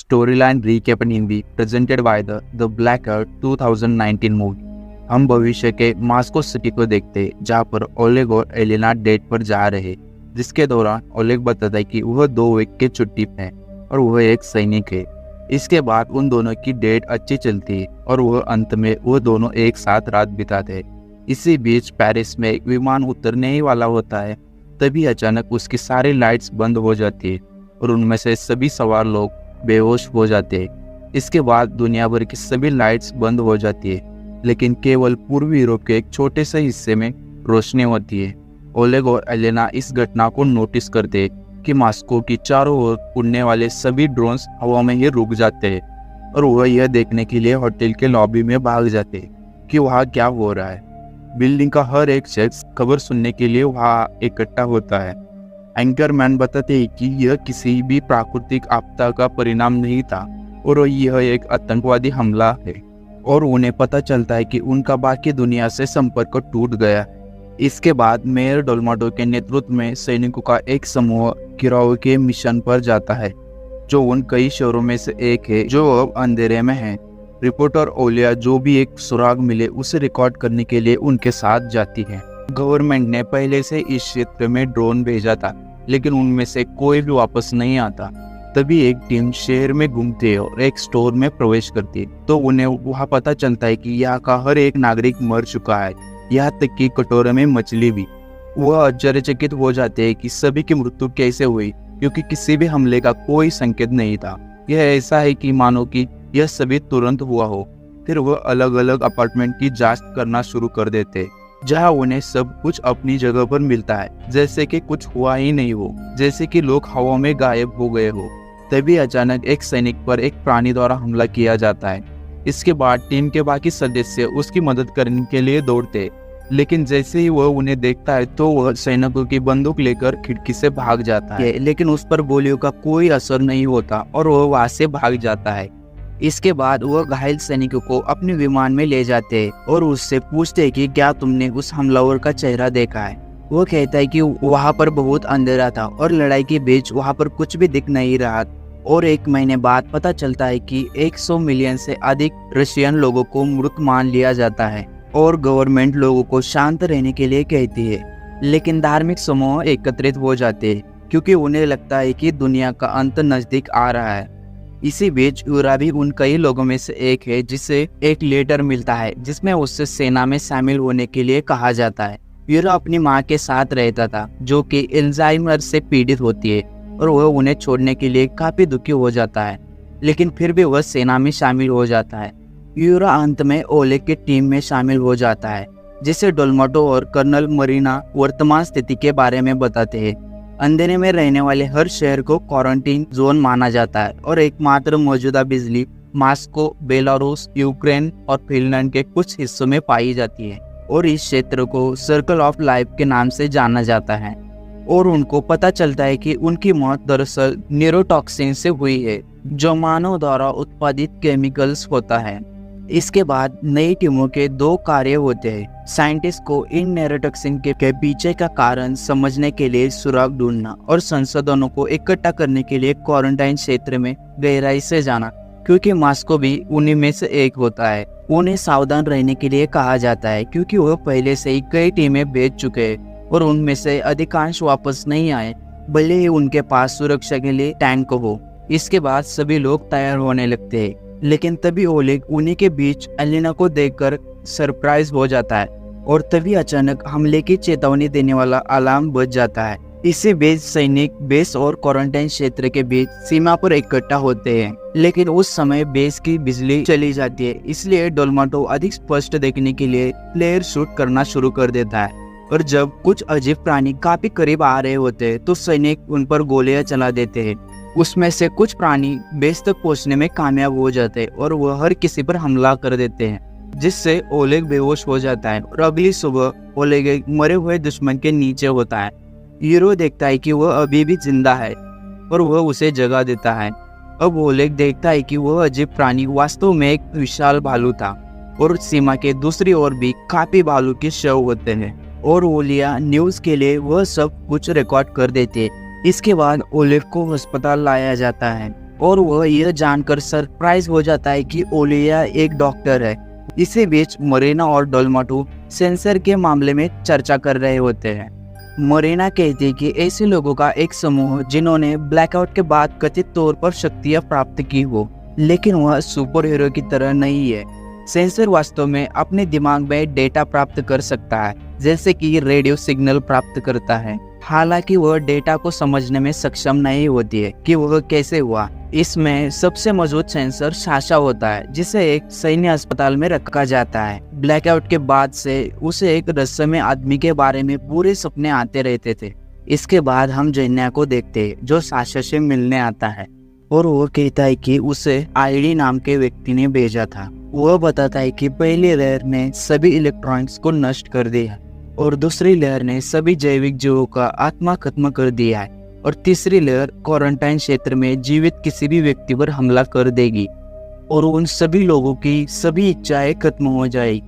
Story line recap in Hindi presented by the black earth 2019 movie. हम भविष्य के Moscow city को देखते जहाँ पर ओलेग और एलेना डेट पर जा रहे, जिसके दौरान ओलेग बताता है कि वह 2 वीक की छुट्टी पे है और वह एक सैनिक है। इसके बाद उन दोनों की डेट अच्छी चलती है और वह अंत में वह दोनों एक साथ रात बिताते हैं। इसी बीच पेरिस में एक विमान उतरने ही वाला होता है, तभी अचानक उसकी सारी लाइट्स बंद हो जाती है और उनमें से सभी सवार लोग बेहोश हो जाते हैं। इसके बाद दुनिया भर की सभी लाइट्स बंद हो जाती है, लेकिन केवल पूर्वी यूरोप के एक छोटे से हिस्से में रोशनी होती है। ओलेग और एलेना इस घटना को नोटिस करते हैं कि मास्को की चारों ओर उड़ने वाले सभी ड्रोन्स हवा में ही रुक जाते हैं और वह यह देखने के लिए होटल के लॉबी में भाग जाते हैं कि वहाँ क्या हो रहा है। बिल्डिंग का हर एक शख्स खबर सुनने के लिए वहाँ इकट्ठा होता है। एंकरमैन बताते हैं कि यह किसी भी प्राकृतिक आपदा का परिणाम नहीं था और यह एक आतंकवादी हमला है और उन्हें पता चलता है कि उनका बाकी दुनिया से संपर्क टूट गया है। इसके बाद मेयर डोलमाडो के नेतृत्व में सैनिकों का एक समूह गिराव के मिशन पर जाता है, जो उन कई शहरों में से एक है जो अब अंधेरे में है। रिपोर्टर ओलिया जो भी एक सुराग मिले उसे रिकॉर्ड करने के लिए उनके साथ जाती है। गवर्नमेंट ने पहले से इस क्षेत्र में ड्रोन भेजा था, लेकिन उनमें से कोई भी वापस नहीं आता। तभी एक टीम शहर में घूमती है और एक स्टोर में प्रवेश करती है, तो उन्हें वहाँ पता चलता है कि यहाँ का हर एक नागरिक मर चुका है, यहाँ तक कि कटोरे में मछली भी। वह आश्चर्यचकित हो जाते हैं कि सभी की मृत्यु कैसे हुई, क्योंकि किसी भी हमले का कोई संकेत नहीं था। यह ऐसा है कि मानो कि यह सभी तुरंत हुआ हो। फिर वह अलग अलग अपार्टमेंट की जांच करना शुरू कर देते, जहां उन्हें सब कुछ अपनी जगह पर मिलता है, जैसे कि कुछ हुआ ही नहीं हो, जैसे कि लोग हवा में गायब हो गए हो। तभी अचानक एक सैनिक पर एक प्राणी द्वारा हमला किया जाता है। इसके बाद टीम के बाकी सदस्य उसकी मदद करने के लिए दौड़ते, लेकिन जैसे ही वह उन्हें देखता है तो वह सैनिकों की बंदूक लेकर खिड़की से भाग जाता है, लेकिन उस पर गोलियों का कोई असर नहीं होता और वह वहां से भाग जाता है। इसके बाद वह घायल सैनिकों को अपने विमान में ले जाते हैं और उससे पूछते हैं कि क्या तुमने उस हमलावर का चेहरा देखा है। वो कहता है कि वहाँ पर बहुत अंधेरा था और लड़ाई के बीच वहाँ पर कुछ भी दिख नहीं रहा। और 1 महीने बाद पता चलता है कि 100 मिलियन से अधिक रशियन लोगों को मृत मान लिया जाता है और गवर्नमेंट लोगों को शांत रहने के लिए कहती है। लेकिन धार्मिक समूह एकत्रित हो जाते हैं क्योंकि उन्हें लगता है कि दुनिया का अंत नजदीक आ रहा है। इसी बीच यूरा भी उन कई लोगों में से एक है जिसे एक लेटर मिलता है जिसमें उससे सेना में शामिल होने के लिए कहा जाता है। यूरा अपनी माँ के साथ रहता था जो कि अल्जाइमर से पीड़ित होती है और वह उन्हें छोड़ने के लिए काफी दुखी हो जाता है, लेकिन फिर भी वह सेना में शामिल हो जाता है। यूरा अंत में ओलेग की टीम में शामिल हो जाता है, जिसे डोलमाटो और कर्नल मरीना वर्तमान स्थिति के बारे में बताते हैं। अंधेरे में रहने वाले हर शहर को क्वारंटीन जोन माना जाता है और एकमात्र मौजूदा बिजली मास्को, बेलारूस, यूक्रेन और फिनलैंड के कुछ हिस्सों में पाई जाती है और इस क्षेत्र को सर्कल ऑफ लाइफ के नाम से जाना जाता है। और उनको पता चलता है कि उनकी मौत दरअसल न्यूरोटॉक्सिन से हुई है, जो मानव द्वारा उत्पादित केमिकल्स होता है। इसके बाद नई टीमों के 2 कार्य होते हैं। साइंटिस्ट को इन न्यूरोटॉक्सिन के पीछे का कारण समझने के लिए सुराग ढूंढना और संसाधनों को इकट्ठा करने के लिए क्वारंटाइन क्षेत्र में गहराई से जाना, क्योंकि मास्को भी उन्हीं में से एक होता है। उन्हें सावधान रहने के लिए कहा जाता है क्योंकि वह पहले से ही कई टीमें भेज चुके हैं और उनमें से अधिकांश वापस नहीं आए, भले ही उनके पास सुरक्षा के लिए टैंक हो। इसके बाद सभी लोग तैयार होने लगते हैं, लेकिन तभी ओलेग उन्हीं के बीच एलेना को देखकर सरप्राइज हो जाता है और तभी अचानक हमले की चेतावनी देने वाला अलार्म बज जाता है। इसी बीच सैनिक बेस और क्वारंटाइन क्षेत्र के बीच सीमा पर इकट्ठा होते हैं, लेकिन उस समय बेस की बिजली चली जाती है, इसलिए डोलमाटो अधिक स्पष्ट देखने के लिए प्लेयर शूट करना शुरू कर देता है। और जब कुछ अजीब प्राणी काफी करीब आ रहे होते हैं तो सैनिक उन पर गोलियां चला देते हैं। उसमें से कुछ प्राणी बेस तक पहुंचने में कामयाब हो जाते हैं और वह हर किसी पर हमला कर देते हैं, जिससे ओलेग बेहोश हो जाता है और अगली सुबह ओलेग एक मरे हुए दुश्मन के नीचे होता है। यूरो देखता है कि वह अभी भी जिंदा है और वह उसे जगा देता है। अब ओलेग देखता है कि वह अजीब प्राणी वास्तव में एक विशाल भालू था और सीमा के दूसरी ओर भी काफी भालू के शव होते हैं और ओलिया न्यूज के लिए वह सब कुछ रिकॉर्ड कर देते। इसके बाद ओलिव को अस्पताल लाया जाता है और वह यह जानकर सरप्राइज हो जाता है कि ओलिया एक डॉक्टर है। इसी बीच मरीना और डोलमाटू सेंसर के मामले में चर्चा कर रहे होते हैं। मरीना कहती है कि ऐसे लोगों का एक समूह जिन्होंने ब्लैकआउट के बाद कथित तौर पर शक्तियां प्राप्त की हो, लेकिन वह सुपर हीरो की तरह नहीं है। सेंसर वास्तव में अपने दिमाग में डेटा प्राप्त कर सकता है, जैसे कि रेडियो सिग्नल प्राप्त करता है। हालांकि वह डेटा को समझने में सक्षम नहीं होती है कि वह कैसे हुआ। इसमें सबसे मजबूत सेंसर साशा होता है, जिसे एक सैन्य अस्पताल में रखा जाता है। ब्लैकआउट के बाद से उसे एक रहस्यमय आदमी के बारे में पूरे सपने आते रहते थे। इसके बाद हम जन्या को देखते हैं, जो साशा से मिलने आता है और वो कहता है कि उसे आईडी नाम के व्यक्ति ने भेजा था। वह बताता है कि पहली लहर ने सभी इलेक्ट्रॉनिक्स को नष्ट कर दिया और दूसरी लहर ने सभी जैविक जीवों का आत्मा खत्म कर दिया है और तीसरी लहर क्वारंटाइन क्षेत्र में जीवित किसी भी व्यक्ति पर हमला कर देगी और उन सभी लोगों की सभी इच्छाएं खत्म हो जाएगी।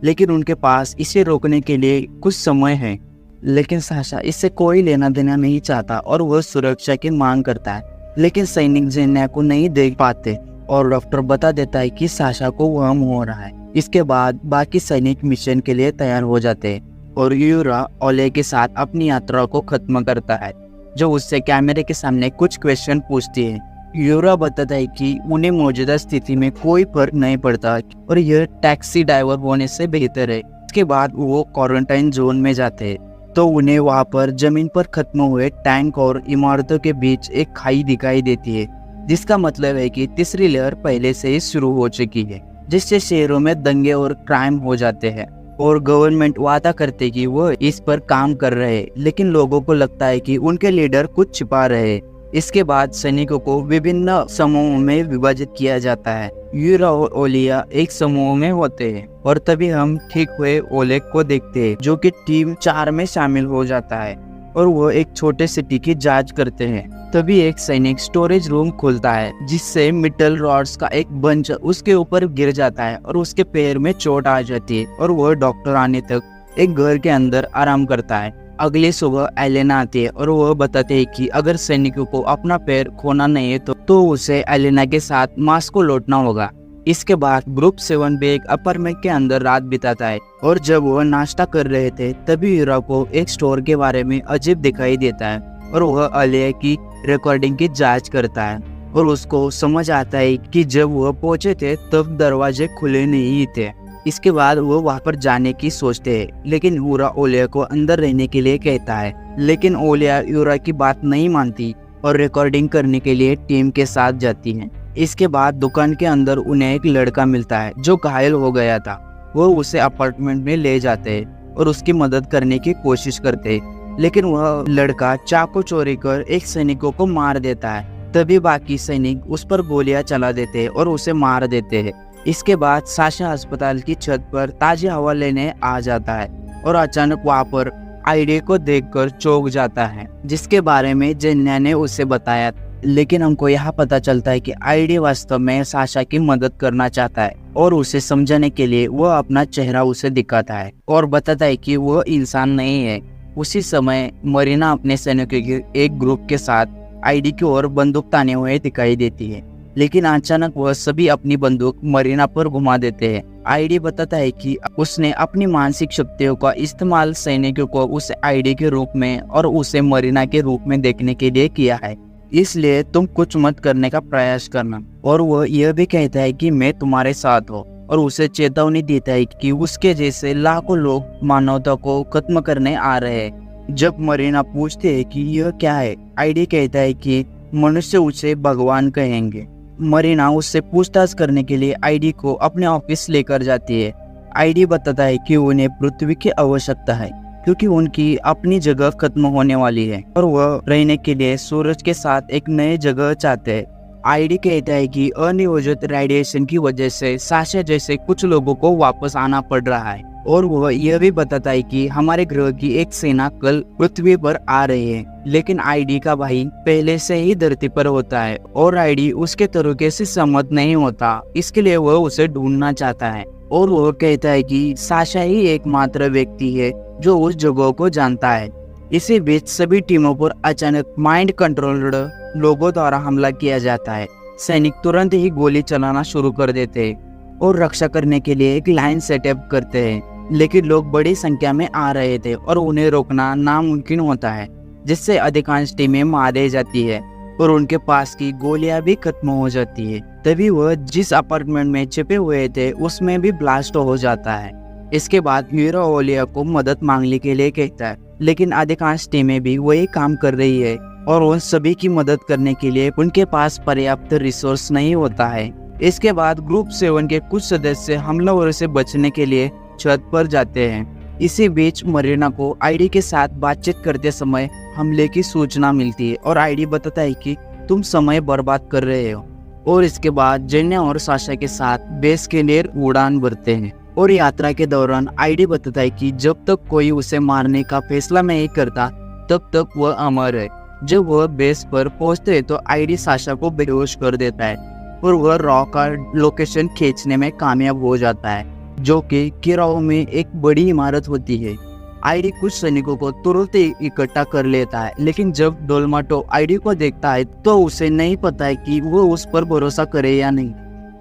लेकिन उनके पास इसे रोकने के लिए कुछ समय है। लेकिन साशा इससे कोई लेना देना नहीं चाहता और वह सुरक्षा की मांग करता है, लेकिन सैनिक जेन्या को नहीं देख पाते और डॉक्टर बता देता है कि साशा को वहम हो रहा है। इसके बाद बाकी सैनिक मिशन के लिए तैयार हो जाते हैं और यूरा ओले के साथ अपनी यात्रा को खत्म करता है, जो उससे कैमरे के सामने कुछ क्वेश्चन पूछती है। यूरा बताता है कि उन्हें मौजूदा स्थिति में कोई फर्क नहीं पड़ता और यह टैक्सी ड्राइवर होने से बेहतर है। इसके बाद वो क्वारंटाइन जोन में जाते हैं तो उन्हें वहां पर जमीन पर खत्म हुए टैंक और इमारतों के बीच एक खाई दिखाई देती है, जिसका मतलब है कि तीसरी लहर पहले से ही शुरू हो चुकी है, जिससे शहरों में दंगे और क्राइम हो जाते हैं और गवर्नमेंट वादा करते कि वो इस पर काम कर रहे हैं, लेकिन लोगों को लगता है कि उनके लीडर कुछ छिपा रहे हैं। इसके बाद सैनिकों को विभिन्न समूहों में विभाजित किया जाता है। यूरा और ओलिया एक समूह में होते हैं और तभी हम ठीक हुए ओलेग को देखते हैं, जो कि टीम 4 में शामिल हो जाता है और वो एक छोटे सिटी की जांच करते हैं। तभी एक सैनिक स्टोरेज रूम खोलता है, जिससे मेटल रॉड्स का एक बंच उसके ऊपर गिर जाता है और उसके पैर में चोट आ जाती है और वह डॉक्टर आने तक एक घर के अंदर आराम करता है। अगली सुबह एलेना आती है और वह बताते हैं कि अगर सैनिकों को अपना पैर खोना नहीं है तो उसे एलेना के साथ मास्क को लौटना होगा। इसके बाद ग्रुप 7 भी एक अपार्टमेंट के अंदर रात बिताता है और जब वह नाश्ता कर रहे थे तभी यूरा को एक स्टोर के बारे में अजीब दिखाई देता है और वह अलिया की रिकॉर्डिंग की जांच करता है और उसको समझ आता है कि जब वह पहुंचे थे तब दरवाजे खुले नहीं थे। इसके बाद वो वहां पर जाने की सोचते हैं, लेकिन यूरा ओलिया को अंदर रहने के लिए कहता है, लेकिन ओलिया यूरा की बात नहीं मानती और रिकॉर्डिंग करने के लिए टीम के साथ जाती है। इसके बाद दुकान के अंदर उन्हें एक लड़का मिलता है जो घायल हो गया था। वो उसे अपार्टमेंट में ले जाते हैं और उसकी मदद करने की कोशिश करते हैं, लेकिन वह लड़का चाकू चोरी कर एक सैनिकों को मार देता है। तभी बाकी सैनिक उस पर गोलियां चला देते हैं और उसे मार देते हैं। इसके बाद साशा अस्पताल की छत पर ताजी हवा लेने आ जाता है और अचानक वहां पर आईडी को देखकर चौंक जाता है, जिसके बारे में जेन्या ने उसे बताया। लेकिन हमको यहाँ पता चलता है कि आईडी वास्तव में साशा की मदद करना चाहता है और उसे समझाने के लिए वह अपना चेहरा उसे दिखाता है और बताता है कि वह इंसान नहीं है। उसी समय मरीना अपने सैनिकों के एक ग्रुप के साथ आईडी की ओर बंदूक ताने हुए दिखाई देती है, लेकिन अचानक वह सभी अपनी बंदूक मरीना पर घुमा देते हैं। आईडी बताता है कि उसने अपनी मानसिक शक्तियों का इस्तेमाल सैनिकों को उस आईडी के रूप में और उसे मरीना के रूप में देखने के लिए किया है, इसलिए तुम कुछ मत करने का प्रयास करना। और वह यह भी कहता है कि मैं तुम्हारे साथ हूँ और उसे चेतावनी देता है कि उसके जैसे लाखों लोग मानवता को खत्म करने आ रहे हैं। जब मरीना पूछते है कि यह क्या है, आईडी कहता है कि मनुष्य उसे भगवान कहेंगे। मरीना उससे पूछताछ करने के लिए आईडी को अपने ऑफिस लेकर जाती है। आईडी बताता है कि उन्हें पृथ्वी की आवश्यकता है क्योंकि उनकी अपनी जगह खत्म होने वाली है और वह रहने के लिए सूरज के साथ एक नई जगह चाहते हैं। आईडी कहता है कि अनियोजित रेडिएशन की वजह से साशा जैसे कुछ लोगों को वापस आना पड़ रहा है और वह यह भी बताता है कि हमारे ग्रह की एक सेना कल पृथ्वी पर आ रही है। लेकिन आईडी का भाई पहले से ही धरती पर होता है और आईडी उसके तरीके से सहमत नहीं होता, इसके लिए वह उसे ढूंढना चाहता है और वह कहता है कि साशा ही एकमात्र व्यक्ति है जो उस जगह को जानता है। इसी बीच सभी टीमों पर अचानक माइंड कंट्रोल्ड लोगों द्वारा हमला किया जाता है सैनिक तुरंत ही गोली चलाना शुरू कर देते हैं और रक्षा करने के लिए एक लाइन सेटअप करते हैं, लेकिन लोग बड़ी संख्या में आ रहे थे और उन्हें रोकना नामुमकिन होता है, जिससे अधिकांश टीमें मारे जाती है और उनके पास की गोलियां भी खत्म हो जाती है। तभी वह जिस अपार्टमेंट में छिपे हुए थे उसमें भी ब्लास्ट हो जाता है। इसके बाद यूरा ओलिया को मदद मांगने के लिए कहता है, लेकिन अधिकांश टीमें भी वही काम कर रही है और उन सभी की मदद करने के लिए उनके पास पर्याप्त रिसोर्स नहीं होता है। इसके बाद ग्रुप 7 के कुछ सदस्य हमलावरों से बचने के लिए छत पर जाते हैं। इसी बीच मरीना को आईडी के साथ बातचीत करते समय हमले की सूचना मिलती है और आईडी बताता है कि तुम समय बर्बाद कर रहे हो। और इसके बाद जेन्या और साशा के साथ बेस के लिए उड़ान भरते हैं और यात्रा के दौरान आईडी बताता है कि जब तक कोई उसे मारने का फैसला नहीं करता तब तक वह अमर है। जब वह बेस पर पहुंचते हैं तो आईडी साशा को बेहोश कर देता है और वह रॉ का लोकेशन खींचने में कामयाब हो जाता है, जो कि किराओ में एक बड़ी इमारत होती है। आईडी कुछ सैनिकों को तुरंत ही इकट्ठा कर लेता है, लेकिन जब डोलमाटो आईडी को देखता है तो उसे नहीं पता है कि वो उस पर भरोसा करे या नहीं।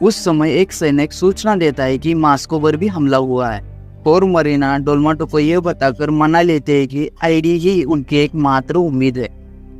उस समय एक सैनिक सूचना देता है कि मॉस्को पर भी हमला हुआ है और मरीना डोलमाटो को यह बताकर मना लेते हैं कि आईडी ही उनकी एकमात्र उम्मीद है।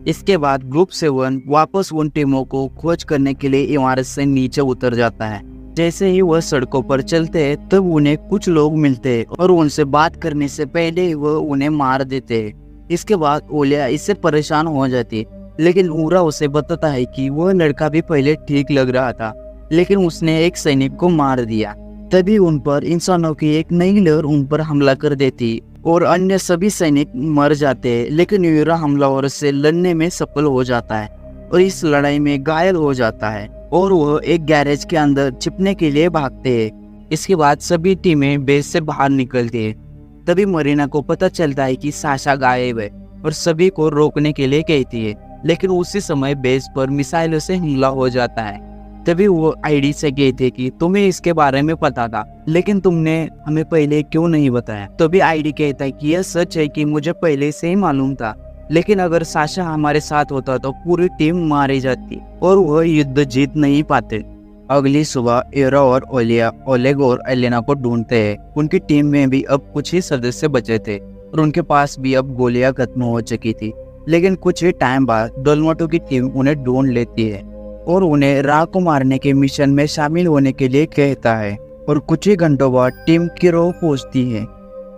इसके बाद ग्रुप 7 वापस उन टीमों को खोज करने के लिए इमारत से नीचे उतर जाता है। जैसे ही वह सड़कों पर चलते हैं तब उन्हें कुछ लोग मिलते हैं और उनसे बात करने से पहले ही वह उन्हें मार देते हैं। इसके बाद ओलिया इससे परेशान हो जाती है, लेकिन ऊरा उसे बताता है कि वह लड़का भी पहले ठीक लग रहा था, लेकिन उसने एक सैनिक को मार दिया। तभी उन पर इंसानों की एक नई लहर उन पर हमला कर देती और अन्य सभी सैनिक मर जाते हैं, लेकिन यूरा हमलावरों से लड़ने में सफल हो जाता है और इस लड़ाई में घायल हो जाता है और वह एक गैरेज के अंदर छिपने के लिए भागते हैं। इसके बाद सभी टीमें बेस से बाहर निकलती है। तभी मरीना को पता चलता है कि साशा गायब है और सभी को रोकने के लिए कहती है, लेकिन उसी समय बेस पर मिसाइलों से हमला हो जाता है। तभी वो आईडी से कहते कि तुम्हें इसके बारे में पता था, लेकिन तुमने हमें पहले क्यों नहीं बताया। तभी आईडी कहता है कि यह सच है कि मुझे पहले से ही मालूम था, लेकिन अगर साशा हमारे साथ होता तो पूरी टीम मारी जाती और वह युद्ध जीत नहीं पाते। अगली सुबह एरा और ओलिया ओलेग और एलेना को ढूंढते हैं। उनकी टीम में भी अब कुछ ही सदस्य बचे थे और उनके पास भी अब गोलियां खत्म हो चुकी थी, लेकिन कुछ ही टाइम बाद डोलमाटो की टीम उन्हें ढूंढ लेती है और उन्हें रा को मारने के मिशन में शामिल होने के लिए कहता है। और कुछ ही घंटों बाद टीम किरो पहुंचती है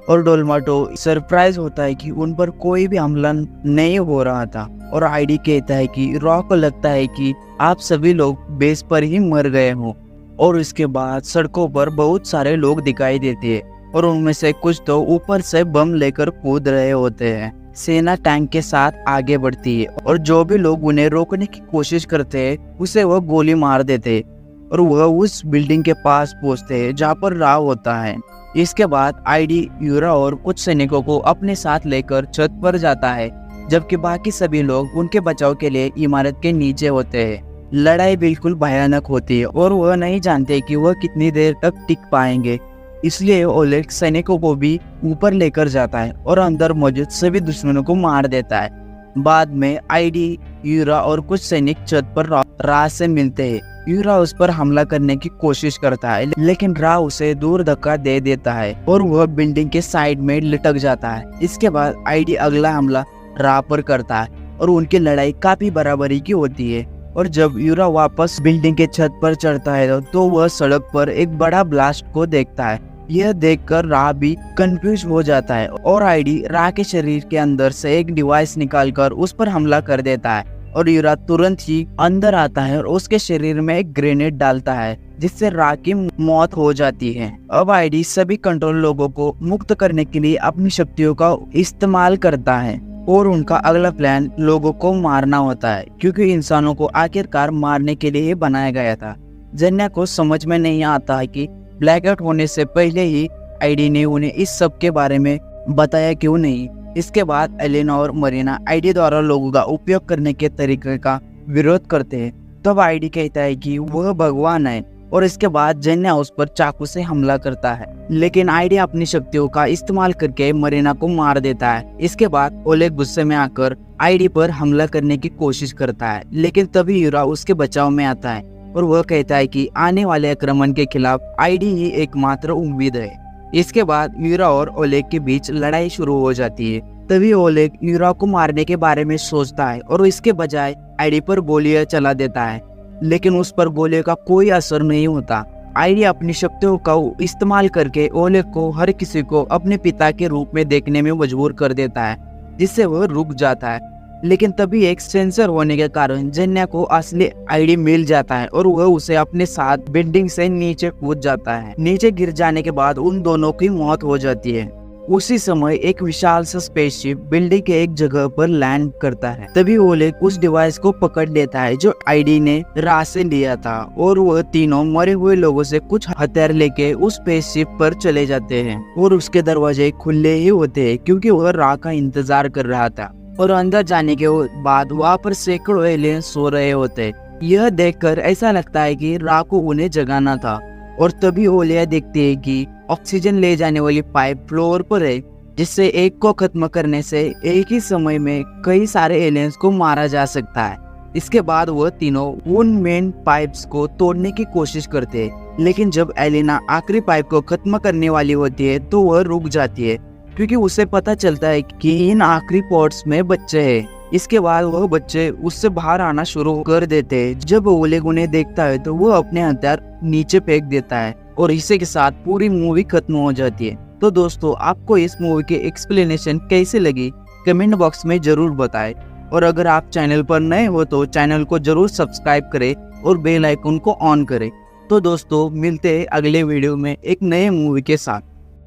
और डोलमाटो सरप्राइज होता है कि उन पर कोई भी हमला नहीं हो रहा था और आईडी कहता है कि रॉ को लगता है कि आप सभी लोग बेस पर ही मर गए हो। और इसके बाद सड़कों पर बहुत सारे लोग दिखाई देते हैं और उनमें से कुछ तो ऊपर से बम लेकर कूद रहे होते हैं। सेना टैंक के साथ आगे बढ़ती है और जो भी लोग उन्हें रोकने की कोशिश करते हैं उसे वह गोली मार देते हैं और वह उस बिल्डिंग के पास पहुंचते हैं जहां पर राव होता है। इसके बाद आईडी यूरा और कुछ सैनिकों को अपने साथ लेकर छत पर जाता है, जबकि बाकी सभी लोग उनके बचाव के लिए इमारत के नीचे होते हैं। लड़ाई बिल्कुल भयानक होती है और वह नहीं जानते कि वह कितनी देर तक टिक पाएंगे, इसलिए ओलेग सैनिकों को भी ऊपर लेकर जाता है और अंदर मौजूद सभी दुश्मनों को मार देता है। बाद में आईडी, यूरा और कुछ सैनिक छत पर रा से मिलते हैं। यूरा उस पर हमला करने की कोशिश करता है, लेकिन रा उसे दूर धक्का दे देता है और वह बिल्डिंग के साइड में लटक जाता है। इसके बाद आईडी अगला हमला रा पर करता है और उनकी लड़ाई काफी बराबरी की होती है। और जब यूरा वापस बिल्डिंग के छत पर चढ़ता है तो वह सड़क पर एक बड़ा ब्लास्ट को देखता है। यह देखकर रा भी कंफ्यूज हो जाता है और आईडी रा के शरीर के अंदर से एक डिवाइस निकालकर उस पर हमला कर देता है और यूरा तुरंत ही अंदर आता है और उसके शरीर में एक ग्रेनेड डालता है, जिससे रा की मौत हो जाती है। अब आईडी सभी कंट्रोल लोगों को मुक्त करने के लिए अपनी शक्तियों का इस्तेमाल करता है और उनका अगला प्लान लोगों को मारना होता है, क्योंकि इंसानों को आखिरकार मारने के लिए बनाया गया था। जेन्या को समझ में नहीं आता है कि ब्लैकआउट होने से पहले ही आईडी ने उन्हें इस सब के बारे में बताया क्यों नहीं। इसके बाद एलेना और मरीना आईडी द्वारा लोगों का उपयोग करने के तरीके का विरोध करते हैं। तब आईडी कहता है कि वह भगवान है और इसके बाद जेन्या उस पर चाकू से हमला करता है, लेकिन आईडी अपनी शक्तियों का इस्तेमाल करके मरीना को मार देता है। इसके बाद ओलेग गुस्से में आकर आईडी पर हमला करने की कोशिश करता है, लेकिन तभी यूरा उसके बचाव में आता है और वह कहता है कि आने वाले आक्रमण के खिलाफ आईडी ही एकमात्र उम्मीद है। इसके बाद यूरा और ओलेग के बीच लड़ाई शुरू हो जाती है। तभी ओलेग यूरा को मारने के बारे में सोचता है और इसके बजाय आईडी पर गोलियां चला देता है, लेकिन उस पर गोलियों का कोई असर नहीं होता। आईडी अपनी शक्तियों का इस्तेमाल करके ओलेग को हर किसी को अपने पिता के रूप में देखने में मजबूर कर देता है, जिससे वह रुक जाता है। लेकिन तभी एक सेंसर होने के कारण जेन्या को असली आईडी मिल जाता है और वह उसे अपने साथ बिल्डिंग से नीचे कूद जाता है। नीचे गिर जाने के बाद उन दोनों की मौत हो जाती है। उसी समय एक विशाल सा स्पेसशिप बिल्डिंग के एक जगह पर लैंड करता है। तभी ओलेग उस डिवाइस को पकड़ लेता है जो आईडी ने रा से लिया था और वह तीनों मरे हुए लोगों से कुछ हथियार लेके उस स्पेसशिप पर चले जाते हैं और उसके दरवाजे खुले ही होते हैं क्योंकि वह रा का इंतजार कर रहा था। और अंदर जाने के बाद वहाँ पर सैकड़ों एलियन सो रहे होते। यह देखकर ऐसा लगता है कि रा को उन्हें जगाना था। और तभी ओलिया देखती है कि ऑक्सीजन ले जाने वाली पाइप फ्लोर पर है, जिससे एक को खत्म करने से एक ही समय में कई सारे एलियंस को मारा जा सकता है। इसके बाद वह तीनों उन मेन पाइप्स को तोड़ने की कोशिश करते हैं, लेकिन जब एलिना आखिरी पाइप को खत्म करने वाली होती है तो वह रुक जाती है क्योंकि उसे पता चलता है कि इन आखिरी पॉट्स में बच्चे हैं। इसके बाद वह बच्चे उससे बाहर आना शुरू कर देते हैं। जब ओलेग उन्हें देखता है तो वह अपने हथियार नीचे फेंक देता है और इसी के साथ पूरी मूवी खत्म हो जाती है। तो दोस्तों, आपको इस मूवी की एक्सप्लेनेशन कैसी लगी कमेंट बॉक्स में जरूर बताएं। और अगर आप चैनल पर नए हो तो चैनल को जरूर सब्सक्राइब करें और बेल आइकन को ऑन करें। तो दोस्तों, मिलते हैं अगले वीडियो में एक नए मूवी के साथ।